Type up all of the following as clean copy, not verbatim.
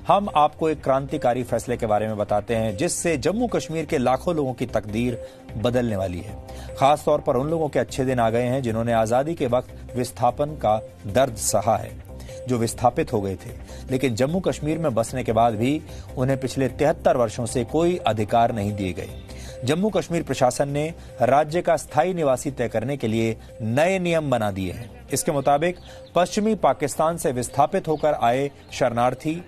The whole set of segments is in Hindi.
हम आपको एक क्रांतिकारी फैसले के बारे में बताते हैं जिससे जम्मू कश्मीर के लाखों लोगों की तकदीर बदलने वाली है। खास तौर पर उन लोगों के अच्छे दिन आ गए हैं जिन्होंने आजादी के वक्त विस्थापन का दर्द सहा है, जो विस्थापित हो गए थे लेकिन जम्मू कश्मीर में बसने के बाद भी उन्हें पिछले 73 वर्षों से कोई अधिकार नहीं दिए गए। जम्मू कश्मीर प्रशासन ने राज्य का स्थायी निवासी तय करने के लिए नए नियम बना दिए हैं। इसके मुताबिक पश्चिमी पाकिस्तान से विस्थापित होकर आए शरणार्थी,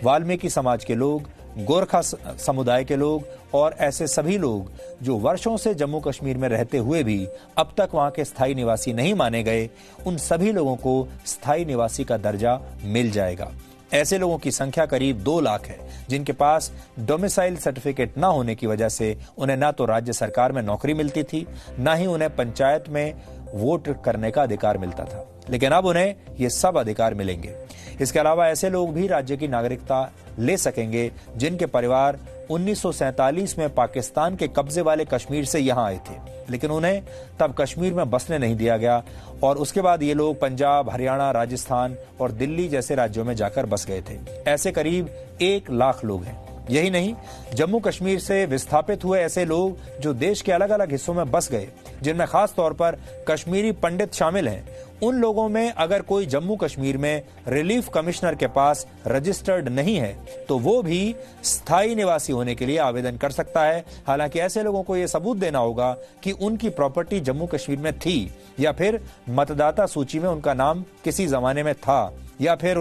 वाल्मीकि समाज के लोग, गोरखा समुदाय के लोग और ऐसे सभी लोग जो वर्षों से जम्मू कश्मीर में रहते हुए भी अब तक वहां के स्थायी निवासी नहीं माने गए, उन सभी लोगों को स्थायी निवासी का दर्जा मिल जाएगा। ऐसे लोगों की संख्या करीब 2 लाख है जिनके पास डोमिसाइल सर्टिफिकेट न होने की वजह से उन्हें ना तो राज्य सरकार में नौकरी मिलती थी, ना ही उन्हें पंचायत में वोट करने का अधिकार मिलता था, लेकिन अब उन्हें ये सब अधिकार मिलेंगे। इसके अलावा ऐसे लोग भी राज्य की नागरिकता ले सकेंगे जिनके परिवार 1947 में पाकिस्तान के कब्जे वाले कश्मीर से यहां आए थे, लेकिन उन्हें तब कश्मीर में बसने नहीं दिया गया और उसके बाद ये लोग पंजाब, हरियाणा, राजस्थान और दिल्ली जैसे राज्यों में जाकर बस गए थे। ऐसे करीब 1 लाख लोग हैं। यही नहीं, जम्मू कश्मीर से विस्थापित हुए ऐसे लोग जो देश के अलग अलग हिस्सों में बस गए, जिनमें खास तौर पर कश्मीरी पंडित शामिल हैं, उन लोगों में अगर कोई जम्मू कश्मीर में रिलीफ कमिश्नर के पास रजिस्टर्ड नहीं है तो वो भी स्थायी निवासी होने के लिए आवेदन कर सकता है। हालांकि ऐसे लोगों को यह सबूत देना होगा कि उनकी प्रॉपर्टी जम्मू कश्मीर में थी या फिर मतदाता सूची में उनका नाम किसी जमाने में था या फिर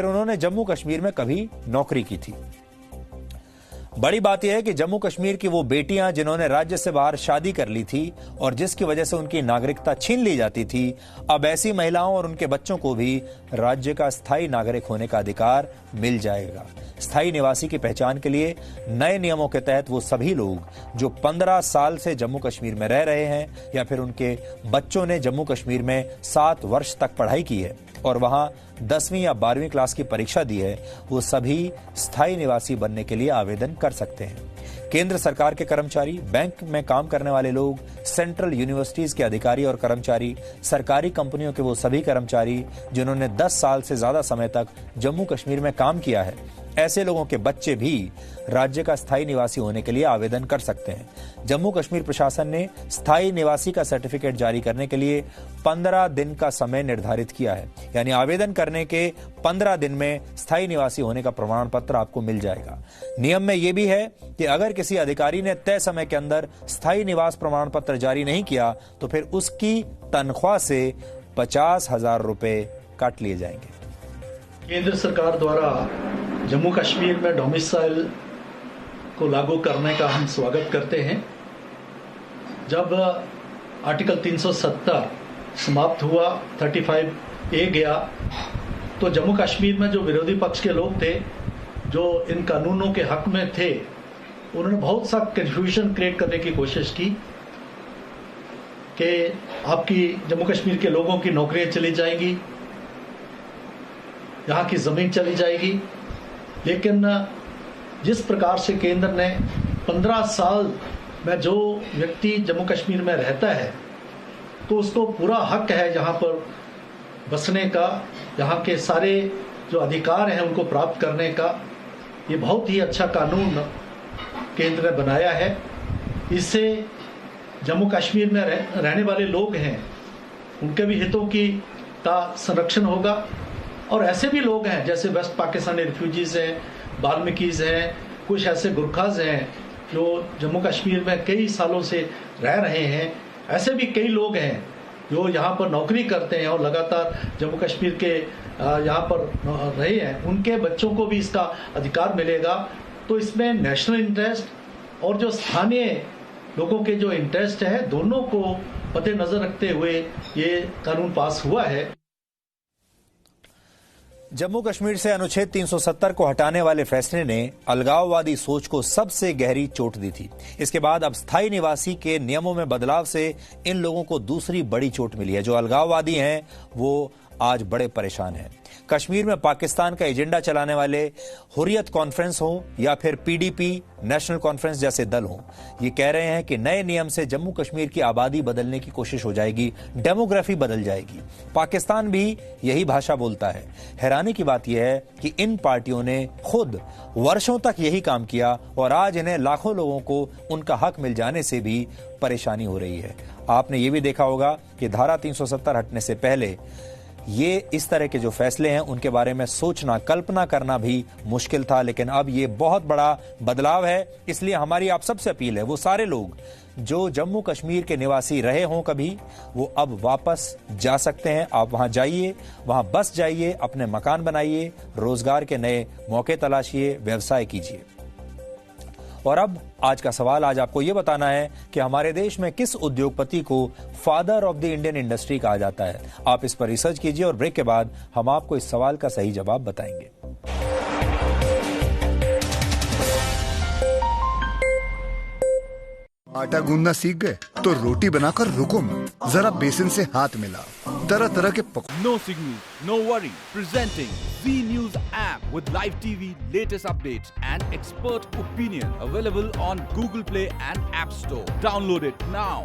उन्होंने जम्मू कश्मीर में कभी नौकरी की थी। बड़ी बात यह है कि जम्मू कश्मीर की वो बेटियां जिन्होंने राज्य से बाहर शादी कर ली थी और जिसकी वजह से उनकी नागरिकता छीन ली जाती थी, अब ऐसी महिलाओं और उनके बच्चों को भी राज्य का स्थायी नागरिक होने का अधिकार मिल जाएगा। स्थायी निवासी की पहचान के लिए नए नियमों के तहत वो सभी लोग जो 15 साल से जम्मू कश्मीर में रह रहे हैं या फिर उनके बच्चों ने जम्मू कश्मीर में 7 वर्ष तक पढ़ाई की है और वहां 10वीं या 12वीं क्लास की परीक्षा दी है, वो सभी स्थायी निवासी बनने के लिए आवेदन कर सकते हैं। केंद्र सरकार के कर्मचारी, बैंक में काम करने वाले लोग, सेंट्रल यूनिवर्सिटीज के अधिकारी और कर्मचारी, सरकारी कंपनियों के वो सभी कर्मचारी जिन्होंने 10 साल से ज्यादा समय तक जम्मू कश्मीर में काम किया है, ऐसे लोगों के बच्चे भी राज्य का स्थायी निवासी होने के लिए आवेदन कर सकते हैं। जम्मू कश्मीर प्रशासन ने स्थायी निवासी का सर्टिफिकेट जारी करने के लिए 15 दिन का समय निर्धारित किया है, यानी आवेदन करने के 15 दिन में स्थायी निवासी होने का प्रमाण पत्र आपको मिल जाएगा। नियम में यह भी है कि अगर किसी अधिकारी ने तय समय के अंदर स्थायी निवास प्रमाण पत्र जारी नहीं किया तो फिर उसकी तनख्वाह से 50,000 रुपए काट लिए जाएंगे। केंद्र सरकार द्वारा जम्मू कश्मीर में डोमिसाइल को लागू करने का हम स्वागत करते हैं। जब आर्टिकल 370 समाप्त हुआ, 35A गया, तो जम्मू कश्मीर में जो विरोधी पक्ष के लोग थे जो इन कानूनों के हक में थे, उन्होंने बहुत सा कंफ्यूजन क्रिएट करने की कोशिश की कि आपकी जम्मू कश्मीर के लोगों की नौकरियां चली जाएंगी, यहाँ की जमीन चली जाएगी। लेकिन जिस प्रकार से केंद्र ने 15 साल में जो व्यक्ति जम्मू कश्मीर में रहता है तो उसको पूरा हक है यहाँ पर बसने का, यहाँ के सारे जो अधिकार हैं उनको प्राप्त करने का। ये बहुत ही अच्छा कानून केंद्र ने बनाया है। इससे जम्मू कश्मीर में रहने वाले लोग हैं उनके भी हितों का संरक्षण होगा और ऐसे भी लोग हैं जैसे वेस्ट पाकिस्तानी रिफ्यूजीज हैं, वाल्मीकिज हैं, कुछ ऐसे गुरखाज हैं जो जम्मू कश्मीर में कई सालों से रह रहे हैं। ऐसे भी कई लोग हैं जो यहाँ पर नौकरी करते हैं और लगातार जम्मू कश्मीर के यहाँ पर रहे हैं, उनके बच्चों को भी इसका अधिकार मिलेगा। तो इसमें नेशनल इंटरेस्ट और जो स्थानीय लोगों के जो इंटरेस्ट है, दोनों को मद्देनजर रखते हुए ये कानून पास हुआ है। जम्मू कश्मीर से अनुच्छेद 370 को हटाने वाले फैसले ने अलगाववादी सोच को सबसे गहरी चोट दी थी। इसके बाद अब स्थायी निवासी के नियमों में बदलाव से इन लोगों को दूसरी बड़ी चोट मिली है। जो अलगाववादी हैं वो आज बड़े परेशान हैं। कश्मीर में पाकिस्तान का एजेंडा चलाने वाले हुर्रियत कॉन्फ्रेंस हो या फिर पीडीपी नेशनल कॉन्फ्रेंस जैसे दल हों, ये कह रहे हैं कि नए नियम से जम्मू कश्मीर की आबादी बदलने की कोशिश हो जाएगी, डेमोग्राफी बदल जाएगी। पाकिस्तान भी यही भाषा बोलता है। हैरानी की बात यह है कि इन पार्टियों ने खुद वर्षों तक यही काम किया और आज इन्हें लाखों लोगों को उनका हक मिल जाने से भी परेशानी हो रही है। आपने ये भी देखा होगा कि धारा 370 हटने से पहले ये इस तरह के जो फैसले हैं उनके बारे में सोचना, कल्पना करना भी मुश्किल था, लेकिन अब ये बहुत बड़ा बदलाव है। इसलिए हमारी आप सबसे अपील है, वो सारे लोग जो जम्मू कश्मीर के निवासी रहे हों कभी, वो अब वापस जा सकते हैं। आप वहां जाइए, वहां बस जाइए, अपने मकान बनाइए, रोजगार के नए मौके तलाशिए, व्यवसाय कीजिए। और अब आज का सवाल, आज आपको यह बताना है कि हमारे देश में किस उद्योगपति को father of the Indian industry कहा जाता है। आप इस पर रिसर्च कीजिए और ब्रेक के बाद हम आपको इस सवाल का सही जवाब बताएंगे। आटा गूंदना सीख गए तो रोटी बनाकर रुको मत, जरा बेसन से हाथ मिलाओ। तरह तरह के No signal, no worry. Presenting Z News app with live TV, latest updates and expert opinion. Available on Google Play and App Store. Download it now.